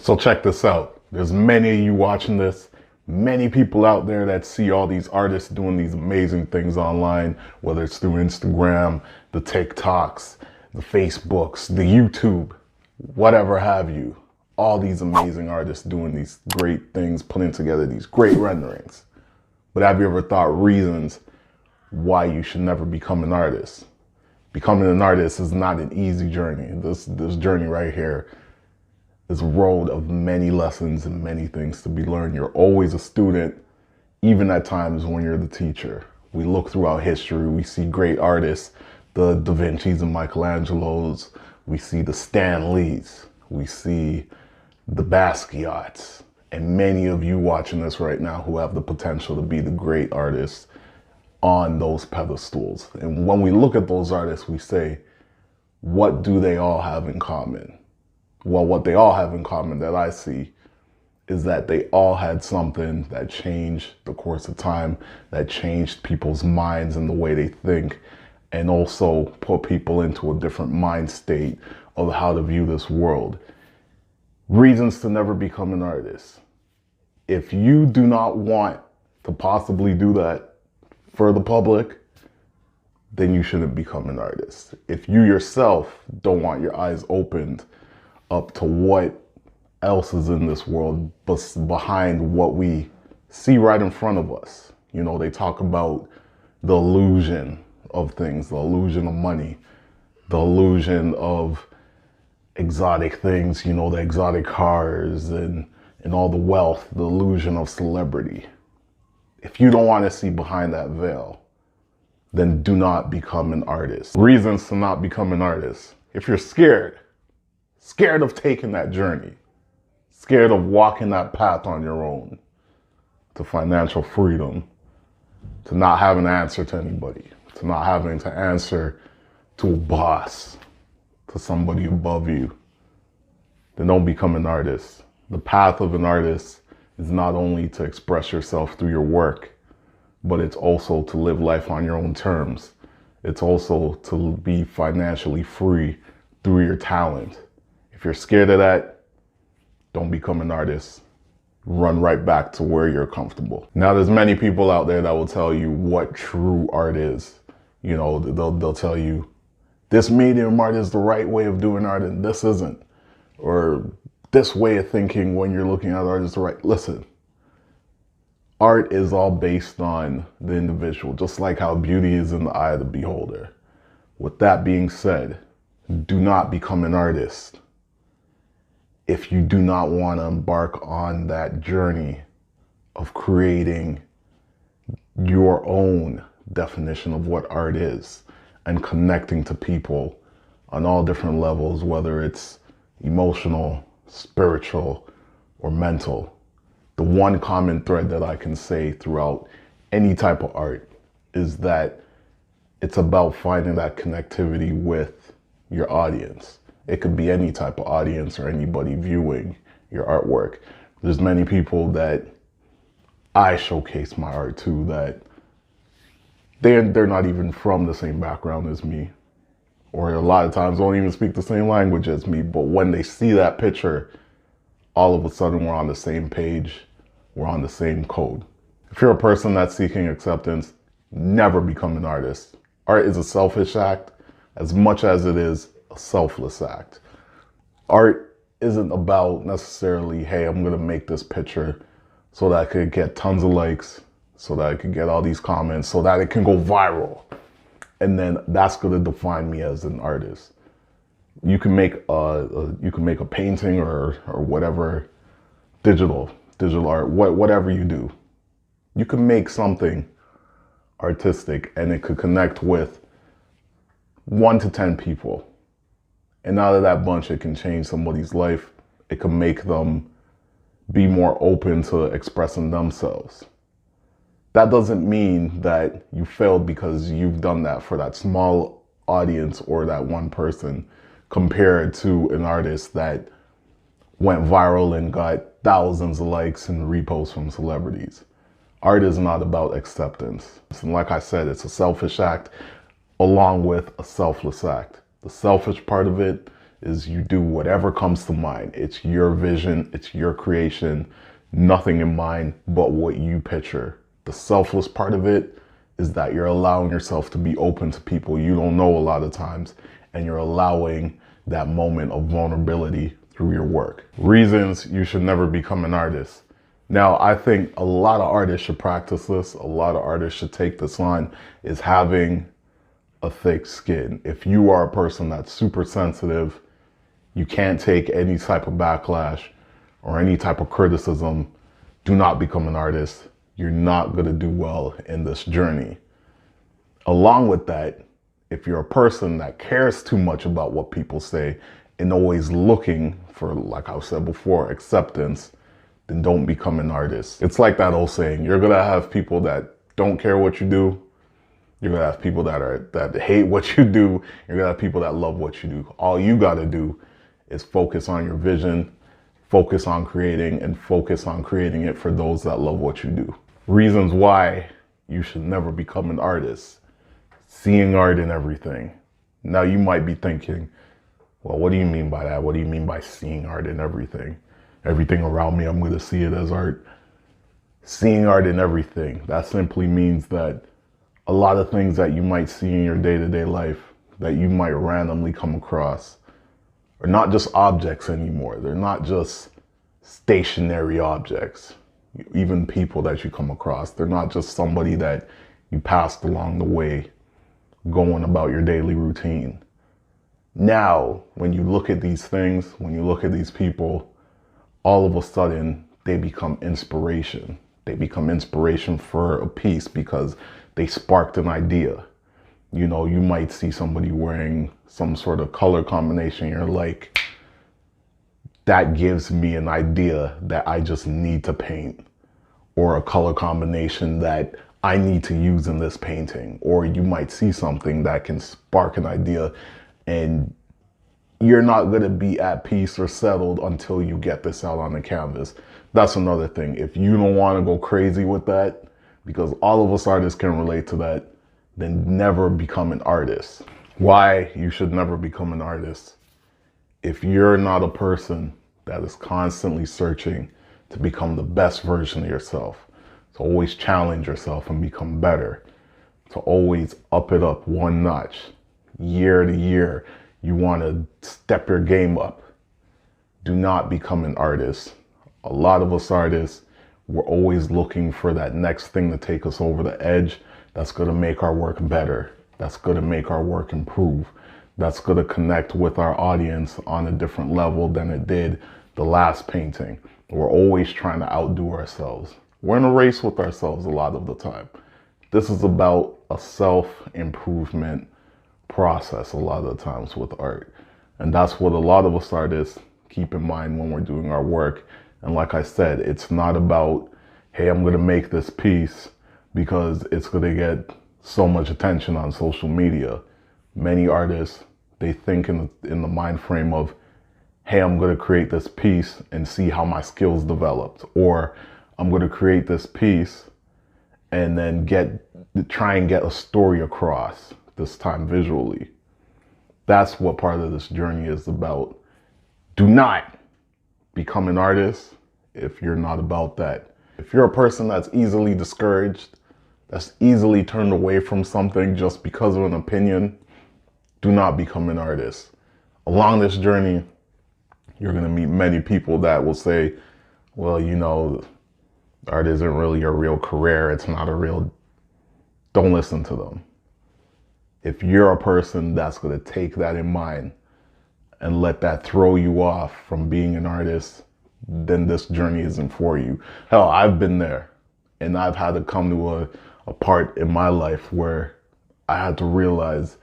So check this out. There's many of you watching this, many people out there that see all these artists doing these amazing things online, whether it's through Instagram, the TikToks, the Facebooks, the YouTube, whatever have you. All these amazing artists doing these great things, putting together these great renderings. But have you ever thought reasons why you should never become an artist? Becoming an artist is not an easy journey. This journey right here is a road of many lessons and many things to be learned. You're always a student, even at times when you're the teacher. We look throughout history, we see great artists, the Da Vinci's and Michelangelos, we see the Stan Lees, we see the Basquiat's, and many of you watching this right now who have the potential to be the great artists on those pedestals. And when we look at those artists, we say, what do they all have in common? Well, what they all have in common that I see is that they all had something that changed the course of time, that changed people's minds and the way they think, and also put people into a different mind state of how to view this world. Reasons to never become an artist. If you do not want to possibly do that for the public, then you shouldn't become an artist. If you yourself don't want your eyes opened up to what else is in this world behind what we see right in front of us. You know, they talk about the illusion of things, the illusion of money, the illusion of exotic things, you know, the exotic cars and all the wealth, the illusion of celebrity. If you don't want to see behind that veil, then do not become an artist. Reasons to not become an artist. If you're scared of taking that journey, scared of walking that path on your own to financial freedom, to not having to answer to anybody, to not having to answer to a boss, to somebody above you, then don't become an artist. The path of an artist is not only to express yourself through your work, but it's also to live life on your own terms. It's also to be financially free through your talent. If you're scared of that, don't become an artist. Run right back to where you're comfortable. Now, there's many people out there that will tell you what true art is. You know, they'll tell you, this medium art is the right way of doing art and this isn't. Or this way of thinking when you're looking at art is the right. Listen, art is all based on the individual, just like how beauty is in the eye of the beholder. With that being said, do not become an artist if you do not want to embark on that journey of creating your own definition of what art is and connecting to people on all different levels, whether it's emotional, spiritual, or mental. The one common thread that I can say throughout any type of art is that it's about finding that connectivity with your audience. It could be any type of audience or anybody viewing your artwork. There's many people that I showcase my art to that they're not even from the same background as me, or a lot of times don't even speak the same language as me, but when they see that picture, all of a sudden we're on the same page, we're on the same code. If you're a person that's seeking acceptance, never become an artist. Art is a selfish act as much as it is a selfless act. Art isn't about necessarily, hey, I'm gonna make this picture so that I could get tons of likes, so that I could get all these comments, so that it can go viral. And then that's gonna define me as an artist. You can make a painting or whatever, digital art, whatever you do. You can make something artistic and it could connect with 1 to 10 people. And out of that bunch, it can change somebody's life. It can make them be more open to expressing themselves. That doesn't mean that you failed because you've done that for that small audience or that one person compared to an artist that went viral and got thousands of likes and reposts from celebrities. Art is not about acceptance. And like I said, it's a selfish act along with a selfless act. The selfish part of it is you do whatever comes to mind. It's your vision, it's your creation, nothing in mind but what you picture. The selfless part of it is that you're allowing yourself to be open to people you don't know a lot of times, and you're allowing that moment of vulnerability through your work. Reasons you should never become an artist. Now, I think a lot of artists should practice this. A lot of artists should take this on, is having a thick skin. If you are a person that's super sensitive, you can't take any type of backlash or any type of criticism, do not become an artist. You're not gonna do well in this journey. Along with that, if you're a person that cares too much about what people say and always looking for, like I said before, acceptance, then don't become an artist. It's like that old saying, you're gonna have people that don't care what you do. You're gonna have people that hate what you do. You're gonna have people that love what you do. All you gotta do is focus on your vision, focus on creating, and focus on creating it for those that love what you do. Reasons why you should never become an artist. Seeing art in everything. Now you might be thinking, well, what do you mean by that? What do you mean by seeing art in everything? Everything around me, I'm gonna see it as art. Seeing art in everything. That simply means that a lot of things that you might see in your day-to-day life that you might randomly come across are not just objects anymore. They're not just stationary objects. Even people that you come across, they're not just somebody that you passed along the way going about your daily routine. Now, when you look at these things, when you look at these people, all of a sudden they become inspiration. They become inspiration for a piece because they sparked an idea. You know, you might see somebody wearing some sort of color combination. You're like, that gives me an idea that I just need to paint, or a color combination that I need to use in this painting. Or you might see something that can spark an idea, and you're not going to be at peace or settled until you get this out on the canvas. That's another thing. If you don't want to go crazy with that, because all of us artists can relate to that, then never become an artist. Why you should never become an artist? If you're not a person that is constantly searching to become the best version of yourself, to always challenge yourself and become better, to always up it up one notch, year to year, you want to step your game up, do not become an artist. A lot of us artists, we're always looking for that next thing to take us over the edge that's going to make our work better, that's going to make our work improve, that's going to connect with our audience on a different level than it did the last painting. We're always trying to outdo ourselves. We're in a race with ourselves a lot of the time. This is about a self-improvement process a lot of the times with art. And that's what a lot of us artists keep in mind when we're doing our work. And like I said, it's not about, hey, I'm going to make this piece because it's going to get so much attention on social media. Many artists, they think in the mind frame of, hey, I'm going to create this piece and see how my skills developed. Or I'm going to create this piece and then try and get a story across, this time visually. That's what part of this journey is about. Do not become an artist if you're not about that. If you're a person that's easily discouraged, that's easily turned away from something just because of an opinion, do not become an artist. Along this journey, you're going to meet many people that will say, well, you know, art isn't really a real career. It's not a real... Don't listen to them. If you're a person that's going to take that in mind and let that throw you off from being an artist, then this journey isn't for you. Hell, I've been there, and I've had to come to a part in my life where I had to realize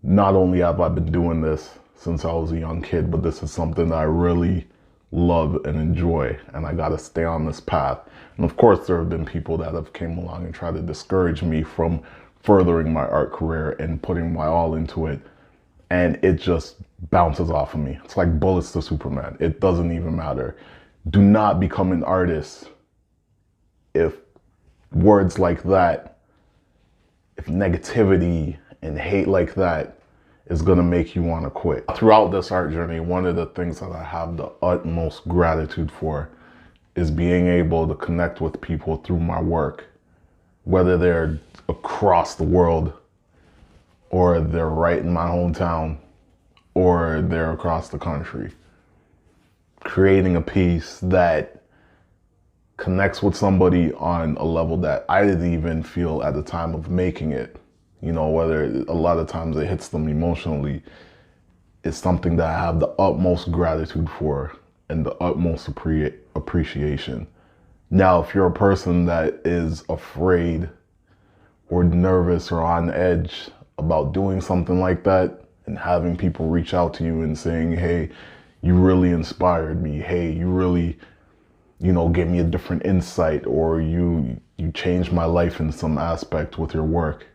not only have I been doing this since I was a young kid, but this is something that I really love and enjoy, and I got to stay on this path. And of course, there have been people that have came along and tried to discourage me from furthering my art career and putting my all into it, and it just bounces off of me. It's like bullets to Superman. It doesn't even matter. Do not become an artist if words like that, if negativity and hate like that, is going to make you want to quit. Throughout this art journey, one of the things that I have the utmost gratitude for is being able to connect with people through my work, whether they're across the world or they're right in my hometown or they're across the country. Creating a piece that connects with somebody on a level that I didn't even feel at the time of making it. You know, whether a lot of times it hits them emotionally, it's something that I have the utmost gratitude for and the utmost appreciation. Now, if you're a person that is afraid or nervous or on edge about doing something like that and having people reach out to you and saying, hey, you really inspired me. Hey, you really, gave me a different insight, or you changed my life in some aspect with your work,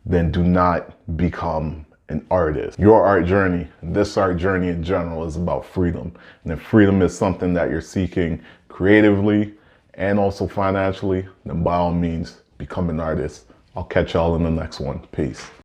then do not become an artist. Your art journey, this art journey in general, is about freedom. And if freedom is something that you're seeking creatively and also financially, then by all means, become an artist. I'll catch y'all in the next one. Peace.